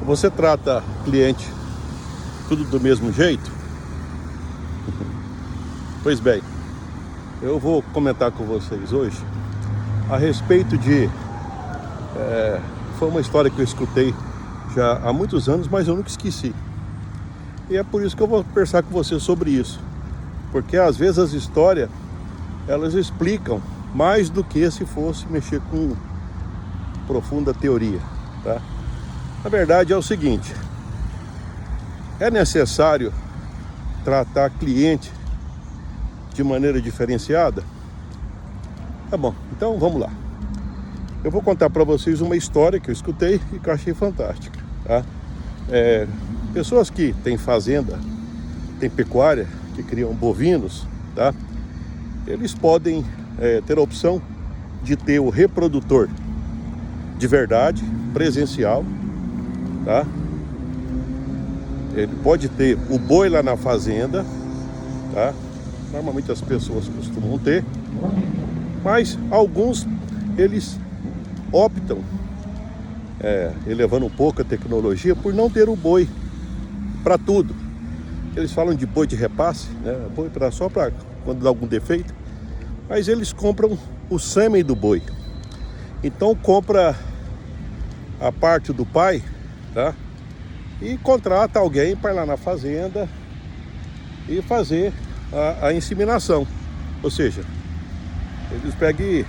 Você trata cliente tudo do mesmo jeito? Pois bem, eu vou comentar com vocês hoje a respeito de... foi uma história que eu escutei já há muitos anos, mas eu nunca esqueci. E é por isso que eu vou conversar com você sobre isso. Porque às vezes as histórias, elas explicam mais do que se fosse mexer com profunda teoria, tá? Na verdade é o seguinte: é necessário tratar cliente de maneira diferenciada? Tá bom, então vamos lá. Eu vou contar para vocês uma história que eu escutei e que eu achei fantástica, tá? Pessoas que têm fazenda, têm pecuária, que criam bovinos, tá? Eles podem ter a opção de ter o reprodutor de verdade, presencial, tá? Ele pode ter o boi lá na fazenda, tá? Normalmente as pessoas costumam ter, mas alguns eles optam, elevando um pouco a tecnologia, por não ter o boi para tudo. Eles falam de boi de repasse, né? Boi só para quando dá algum defeito, mas eles compram o sêmen do boi. Então compra a parte do pai, tá? E contrata alguém para ir lá na fazenda e fazer a inseminação. Ou seja, eles pegam e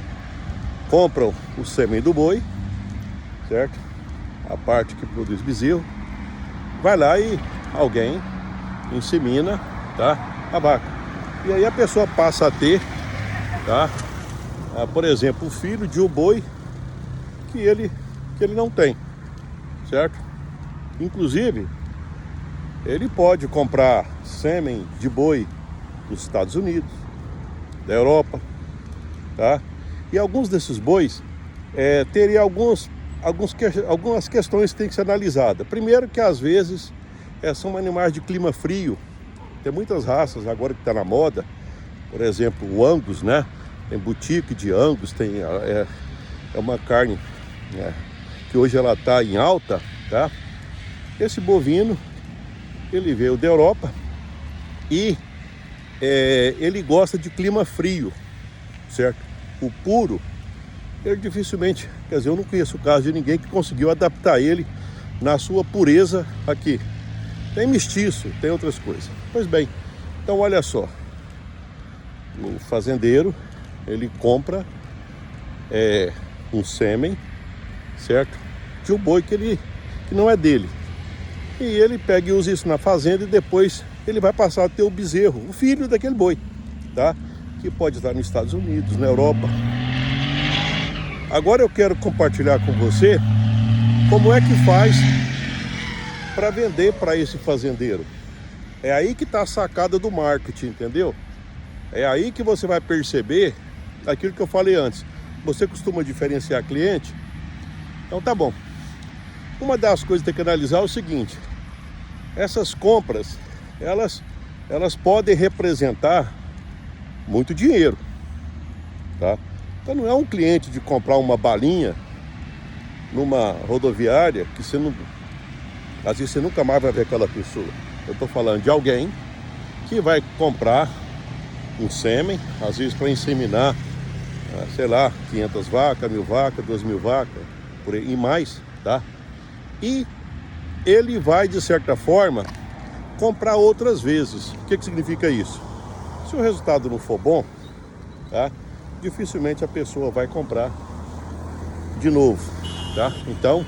compram o sêmen do boi, certo? A parte que produz bezerro, vai lá e alguém insemina, tá? A vaca. E aí a pessoa passa a ter, tá? Por exemplo, o filho de um boi que ele não tem, certo? Inclusive, ele pode comprar sêmen de boi dos Estados Unidos, da Europa, tá? E alguns desses bois teria algumas questões que tem que ser analisadas. Primeiro que às vezes são animais de clima frio. Tem muitas raças agora que está na moda, por exemplo, o Angus, né? Tem boutique de Angus, tem, é uma carne que hoje ela está em alta, tá? Esse bovino, ele veio da Europa e ele gosta de clima frio, certo? O puro, ele dificilmente, quer dizer, eu não conheço o caso de ninguém que conseguiu adaptar ele na sua pureza aqui. Tem mestiço, tem outras coisas. Pois bem, então olha só, o fazendeiro, ele compra um sêmen, certo? De um boi que não é dele. E ele pega e usa isso na fazenda e depois ele vai passar a ter o bezerro, o filho daquele boi, tá? Que pode estar nos Estados Unidos, na Europa. Agora eu quero compartilhar com você como é que faz para vender para esse fazendeiro. É aí que está a sacada do marketing, entendeu? É aí que você vai perceber aquilo que eu falei antes. Você costuma diferenciar cliente? Então tá bom. Uma das coisas que tem que analisar é o seguinte: essas compras, elas podem representar muito dinheiro, tá? Então não é um cliente de comprar uma balinha numa rodoviária que você não... Às vezes você nunca mais vai ver aquela pessoa. Eu estou falando de alguém que vai comprar um sêmen, às vezes para inseminar, sei lá, 500 vacas, 1000 vacas, 2000 vacas, por aí, e mais, tá? E ele vai, de certa forma, comprar outras vezes. O que significa isso? Se o resultado não for bom, tá? Dificilmente a pessoa vai comprar de novo, tá? Então,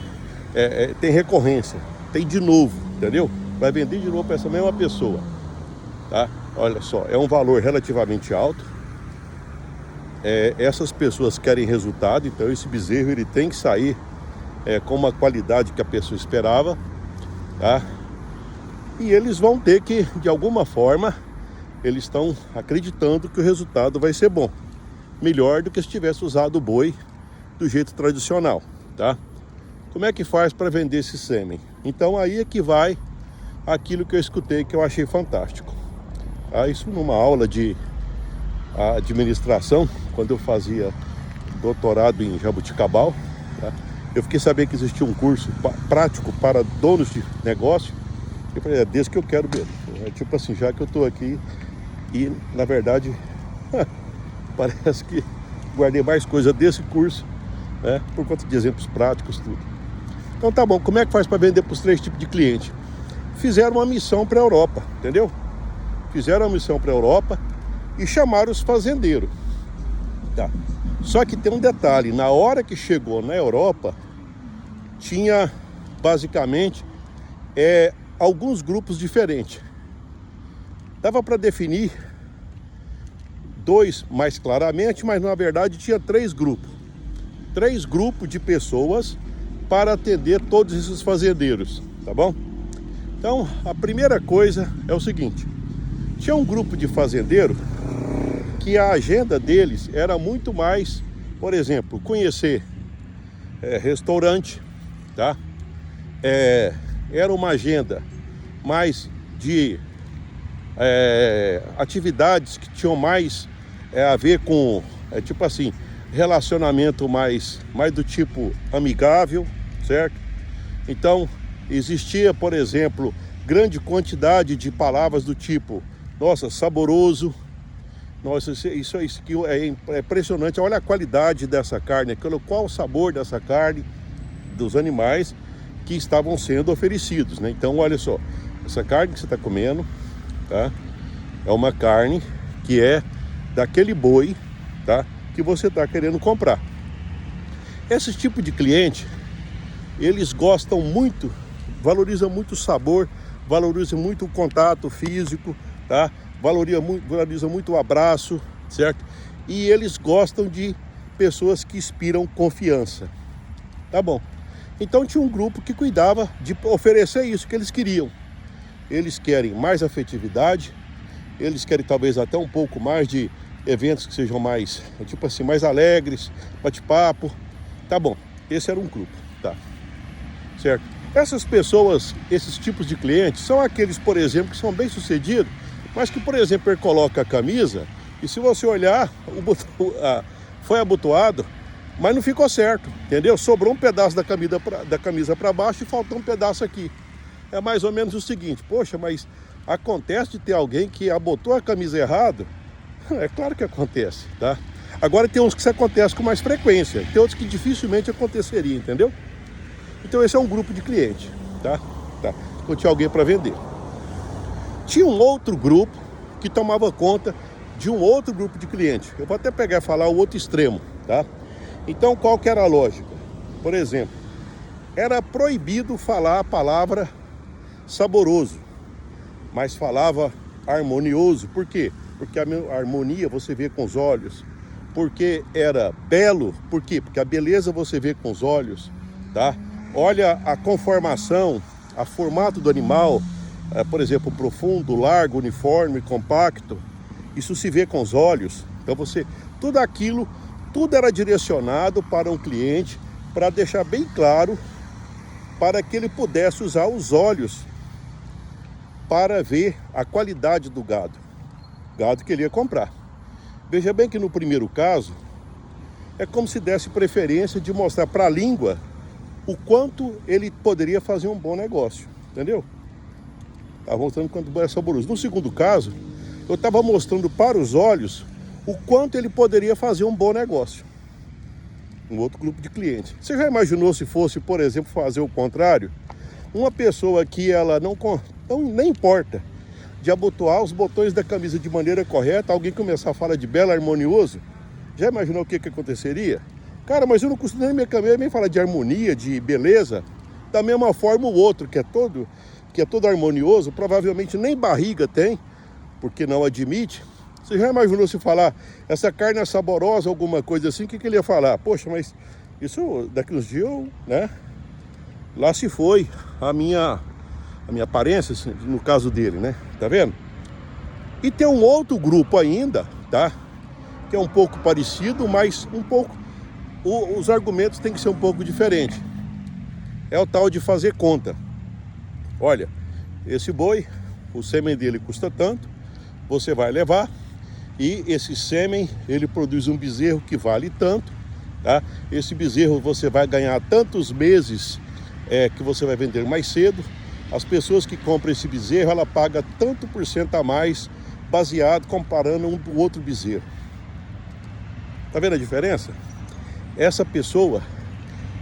tem recorrência, tem de novo, entendeu? Vai vender de novo para essa mesma pessoa, tá? Olha só, é um valor relativamente alto. Essas pessoas querem resultado, então esse bezerro ele tem que sair com uma qualidade que a pessoa esperava, tá? E eles vão ter que, de alguma forma, eles estão acreditando que o resultado vai ser bom, melhor do que se tivesse usado o boi do jeito tradicional, tá? Como é que faz para vender esse sêmen? Então aí é que vai aquilo que eu escutei, que eu achei fantástico. Isso numa aula de administração, quando eu fazia doutorado em Jabuticabal, tá? eu fiquei sabendo que existia um curso prático para donos de negócio. Eu falei, é desse que eu quero mesmo. É tipo assim, já que eu estou aqui e, na verdade, parece que guardei mais coisa desse curso, né, por conta de exemplos práticos, tudo. Então tá bom, como é que faz para vender para os 3 tipos de cliente? Fizeram uma missão para a Europa, entendeu? Fizeram uma missão para a Europa e chamaram os fazendeiros. Tá. Só que tem um detalhe, na hora que chegou na Europa, tinha basicamente alguns grupos diferentes. Dava para definir 2 mais claramente, mas na verdade tinha 3 grupos. 3 grupos de pessoas para atender todos esses fazendeiros, tá bom? Então, a primeira coisa é o seguinte: tinha um grupo de fazendeiros que a agenda deles era muito mais, por exemplo, conhecer restaurante, tá? Era uma agenda mais de atividades que tinham mais a ver com, tipo assim, relacionamento mais do tipo amigável, certo? Então, existia, por exemplo, grande quantidade de palavras do tipo, nossa, saboroso. Nossa, isso aqui é impressionante. Olha a qualidade dessa carne, qual o sabor dessa carne dos animais que estavam sendo oferecidos, né? Então, olha só, essa carne que você está comendo, tá? É uma carne que é daquele boi, tá? Que você está querendo comprar. Esse tipo de cliente, eles gostam muito, valorizam muito o sabor, valorizam muito o contato físico, tá? Valoriza muito o abraço, certo? E eles gostam de pessoas que inspiram confiança. Tá bom. Então tinha um grupo que cuidava de oferecer isso que eles queriam. Eles querem mais afetividade, eles querem talvez até um pouco mais de eventos que sejam mais, tipo assim, mais alegres, bate-papo. Tá bom, esse era um grupo, tá? Certo? Essas pessoas, esses tipos de clientes, são aqueles, por exemplo, que são bem-sucedidos, mas que, por exemplo, ele coloca a camisa e se você olhar, foi abotoado, mas não ficou certo, entendeu? Sobrou um pedaço da camisa para baixo e faltou um pedaço aqui. É mais ou menos o seguinte, poxa, mas acontece de ter alguém que abotou a camisa errado? É claro que acontece, tá? Agora tem uns que isso acontece com mais frequência, tem outros que dificilmente aconteceria, entendeu? Então esse é um grupo de cliente, tá? Então tinha alguém para vender. Tinha um outro grupo que tomava conta de um outro grupo de clientes. Eu vou até pegar e falar o outro extremo, tá? Então qual que era a lógica? Por exemplo, era proibido falar a palavra saboroso, mas falava harmonioso. Por quê? Porque a harmonia você vê com os olhos. Porque era belo, por quê? Porque a beleza você vê com os olhos, tá? Olha a conformação, o formato do animal, por exemplo, profundo, largo, uniforme, compacto. Isso se vê com os olhos. Então tudo aquilo, tudo era direcionado para um cliente, para deixar bem claro, para que ele pudesse usar os olhos para ver a qualidade do gado que ele ia comprar. Veja bem que no primeiro caso, é como se desse preferência de mostrar para a língua o quanto ele poderia fazer um bom negócio, entendeu? Estava mostrando quanto é saboroso. No segundo caso, eu estava mostrando para os olhos o quanto ele poderia fazer um bom negócio. Um outro grupo de clientes. Você já imaginou se fosse, por exemplo, fazer o contrário? Uma pessoa que ela nem importa de abotoar os botões da camisa de maneira correta, alguém começar a falar de belo, harmonioso, já imaginou o que aconteceria? Cara, mas eu não costumo nem minha camisa nem falar de harmonia, de beleza. Da mesma forma o outro, que é todo harmonioso, provavelmente nem barriga tem, porque não admite. Você já imaginou se falar, essa carne é saborosa, alguma coisa assim, o que ele ia falar? Poxa, mas isso daqui uns dias, né? Lá se foi a minha aparência, no caso dele, né? Tá vendo? E tem um outro grupo ainda, tá? Que é um pouco parecido, mas um pouco... Os argumentos têm que ser um pouco diferentes. É o tal de fazer conta. Olha, esse boi, o sêmen dele custa tanto, você vai levar, e esse sêmen, ele produz um bezerro que vale tanto, tá? Esse bezerro você vai ganhar tantos meses que você vai vender mais cedo. As pessoas que compram esse bezerro, ela paga tanto por cento a mais, baseado, comparando um do outro bezerro. Tá vendo a diferença? Essa pessoa,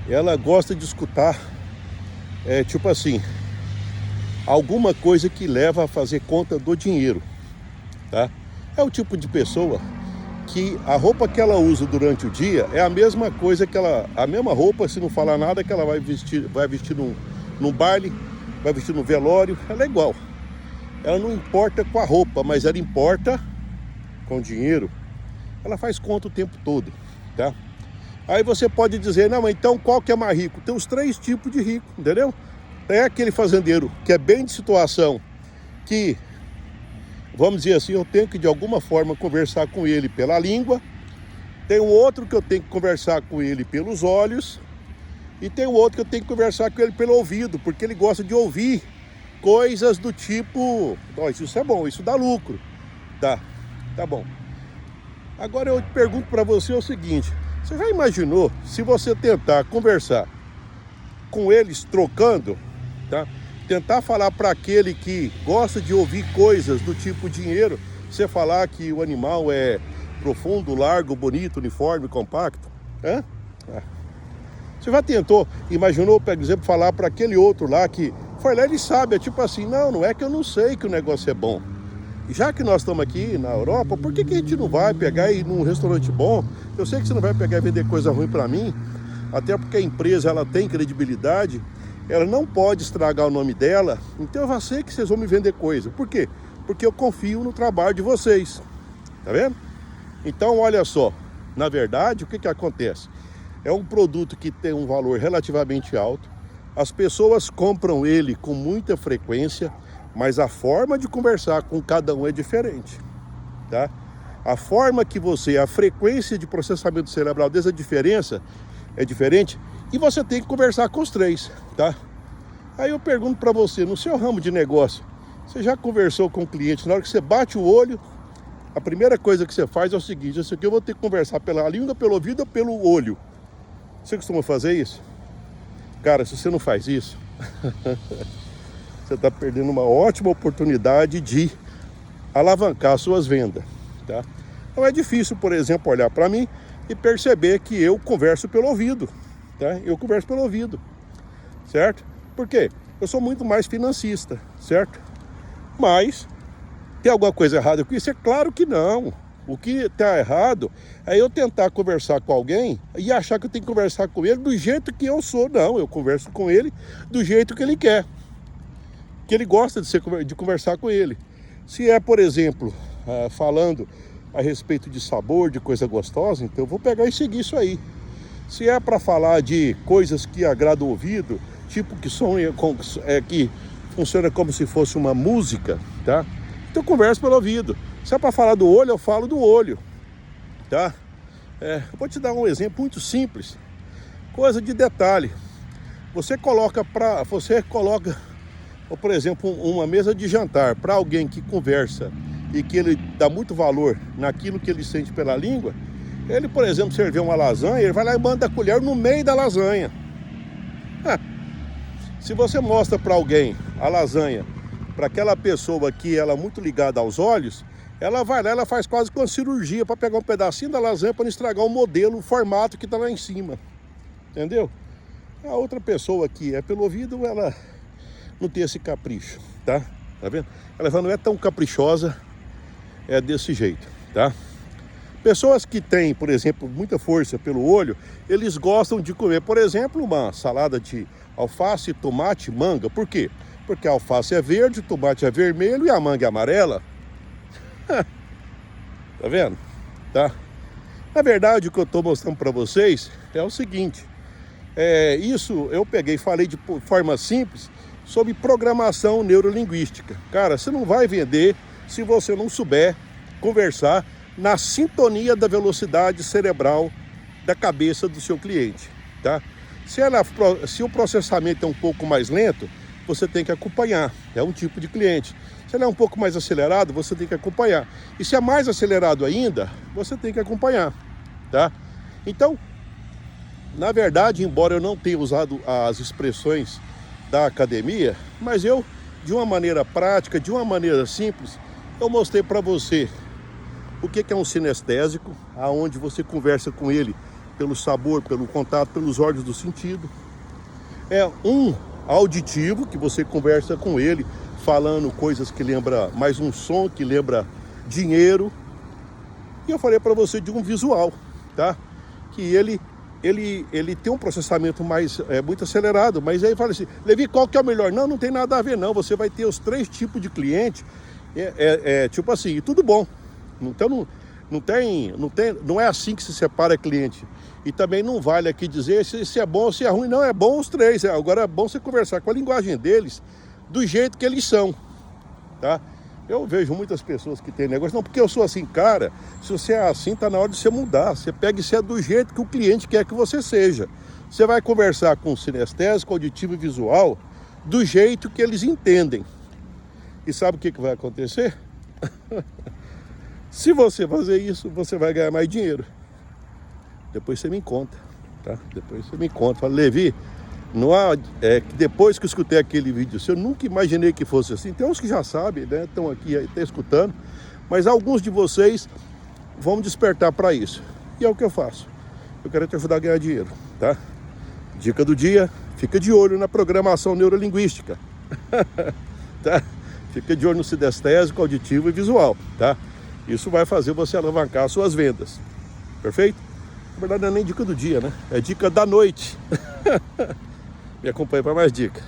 ela gosta de escutar, tipo assim, alguma coisa que leva a fazer conta do dinheiro, tá? É o tipo de pessoa que a roupa que ela usa durante o dia é a mesma coisa que a mesma roupa, se não falar nada, que ela vai vestir num baile, vai vestir no velório, ela é igual. Ela não importa com a roupa, mas ela importa com o dinheiro. Ela faz conta o tempo todo, tá? Aí você pode dizer, não, mas então qual que é mais rico? Tem os 3 tipos de rico, entendeu? É aquele fazendeiro que é bem de situação, que, vamos dizer assim, eu tenho que de alguma forma conversar com ele pela língua. Tem um outro que eu tenho que conversar com ele pelos olhos. E tem um outro que eu tenho que conversar com ele pelo ouvido, porque ele gosta de ouvir coisas do tipo, isso é bom, isso dá lucro. Tá bom. Agora eu pergunto para você o seguinte, você já imaginou se você tentar conversar com eles trocando, tá? Tentar falar para aquele que gosta de ouvir coisas do tipo dinheiro, você falar que o animal é profundo, largo, bonito, uniforme, compacto? Você já tentou, imaginou, por exemplo, falar para aquele outro lá que foi lá, ele sabe, é tipo assim, não é que eu não sei que o negócio é bom. Já que nós estamos aqui na Europa, por que a gente não vai pegar e ir num restaurante bom? Eu sei que você não vai pegar e vender coisa ruim para mim, até porque a empresa ela tem credibilidade, ela não pode estragar o nome dela, então eu já sei que vocês vão me vender coisa. Por quê? Porque eu confio no trabalho de vocês, tá vendo? Então olha só, na verdade o que acontece? É um produto que tem um valor relativamente alto, as pessoas compram ele com muita frequência, mas a forma de conversar com cada um é diferente, tá? A forma que a frequência de processamento cerebral dessa diferença é diferente e você tem que conversar com os 3, tá? Aí eu pergunto para você, no seu ramo de negócio, você já conversou com o cliente? Na hora que você bate o olho, a primeira coisa que você faz é o seguinte, isso aqui eu vou ter que conversar pela língua, pelo ouvido ou pelo olho. Você costuma fazer isso? Cara, se você não faz isso, você está perdendo uma ótima oportunidade de alavancar suas vendas, tá? Então é difícil, por exemplo, olhar para mim e perceber que eu converso pelo ouvido, tá? Eu converso pelo ouvido, certo? Por quê? Eu sou muito mais financista, certo? Mas tem alguma coisa errada com isso? É claro que não. O que está errado é eu tentar conversar com alguém e achar que eu tenho que conversar com ele do jeito que eu sou. Não, eu converso com ele do jeito que ele quer, que ele gosta de conversar com ele. Se é, por exemplo, falando a respeito de sabor, de coisa gostosa, então eu vou pegar e seguir isso aí. Se é para falar de coisas que agradam o ouvido, tipo que que funciona como se fosse uma música, tá? Então eu converso pelo ouvido. Se é para falar do olho, eu falo do olho, tá? Eu vou te dar um exemplo muito simples, coisa de detalhe. Você coloca, por exemplo, uma mesa de jantar para alguém que conversa e que ele dá muito valor naquilo que ele sente pela língua. Ele, por exemplo, servir uma lasanha, ele vai lá e manda a colher no meio da lasanha. Se você mostra para alguém a lasanha, para aquela pessoa que ela é muito ligada aos olhos, ela vai lá, ela faz quase que uma cirurgia para pegar um pedacinho da lasanha para não estragar o modelo, o formato que está lá em cima. Entendeu? A outra pessoa que é pelo ouvido, ela não tem esse capricho, tá? Tá vendo? Ela não é tão caprichosa, é desse jeito, tá? Pessoas que têm, por exemplo, muita força pelo olho, eles gostam de comer, por exemplo, uma salada de alface, tomate, manga. Por quê? Porque a alface é verde, o tomate é vermelho e a manga é amarela. Tá vendo? Tá? Na verdade, o que eu estou mostrando para vocês é o seguinte. Isso eu peguei e falei de forma simples sobre programação neurolinguística. Cara, você não vai vender se você não souber conversar na sintonia da velocidade cerebral da cabeça do seu cliente, tá? Se o processamento é um pouco mais lento, você tem que acompanhar, é um tipo de cliente. Se ele é um pouco mais acelerado, você tem que acompanhar. E se é mais acelerado ainda, você tem que acompanhar, tá? Então, Na verdade, embora eu não tenha usado as expressões da academia, mas eu, de uma maneira prática, de uma maneira simples, eu mostrei para você o que é um sinestésico, aonde você conversa com ele pelo sabor, pelo contato, pelos órgãos do sentido. É um auditivo, que você conversa com ele, falando coisas que lembra mais um som, que lembra dinheiro. E eu falei para você de um visual, tá? Que ele tem um processamento muito acelerado, mas aí fala assim, Levi, qual que é o melhor? Não tem nada a ver não, você vai ter os 3 tipos de cliente, tipo assim, e tudo bom. Então não é assim que se separa cliente. E também não vale aqui dizer se é bom ou se é ruim, não, é bom os 3. Agora é bom você conversar com a linguagem deles, do jeito que eles são, tá? Eu vejo muitas pessoas que têm negócio, não, porque eu sou assim, cara, se você é assim, tá na hora de você mudar. Você pega e você é do jeito que o cliente quer que você seja. Você vai conversar com o sinestésico, auditivo e visual do jeito que eles entendem. E sabe o que vai acontecer? Se você fazer isso, você vai ganhar mais dinheiro. Depois você me conta, tá? Depois você me conta. Fala, Levi, não há, depois que eu escutei aquele vídeo seu, eu nunca imaginei que fosse assim. Tem uns que já sabem, né? Estão aqui, estão escutando. Mas alguns de vocês vão despertar para isso. E é o que eu faço. Eu quero te ajudar a ganhar dinheiro, tá? Dica do dia, fica de olho na programação neurolinguística. Tá? Fica de olho no sinestésico, auditivo e visual, tá? Isso vai fazer você alavancar as suas vendas. Perfeito? Na verdade não é nem dica do dia, né? É dica da noite. Me acompanhe para mais dicas.